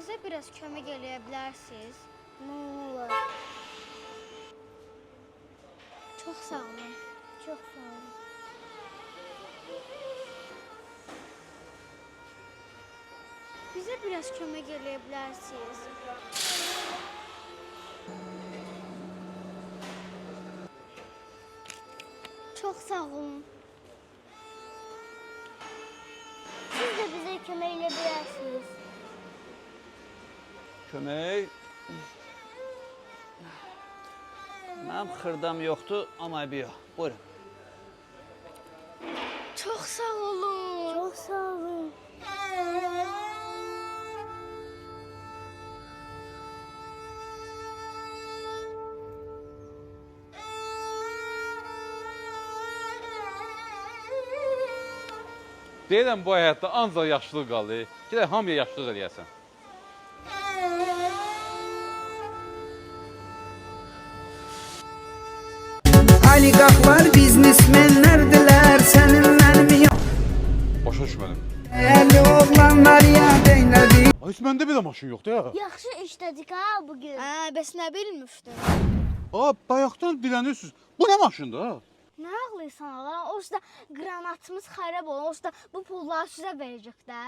Bizə biraz kömək eləyə bilərsiniz? Nə olar? Çox sağ olun. Çox sağ olun. Bizə biraz kömək eləyə bilərsiniz? Çox sağ olun. Siz də bizə kömək edə bilərsiniz. Kömək. Mənim xırdam yoxdur, amma bir yox. Buyurun. Çox sağ olun. Çox sağ olun. Deyirəm bu həyatda ancaq yaşlılıq qaldı. Gedək hamıya yaşlılıq eləyəsən. Oliqarxlar, biznesmenlərdirlər, sənin mənim Başa düşmədim. Əli oğlanlar ya deylədi. Ay, heç məndə bir də maşın yoxdur ya. Yaxşı işlədik ha bugün. Bəs nə bilmişdin? Bayaqdan dilənirsiniz. Bu nə maşındır ha? Nə ağlayırsan ala? Onsuz da qranatımız xarab olur. Onsuz da bu pulları sizə verəcək də.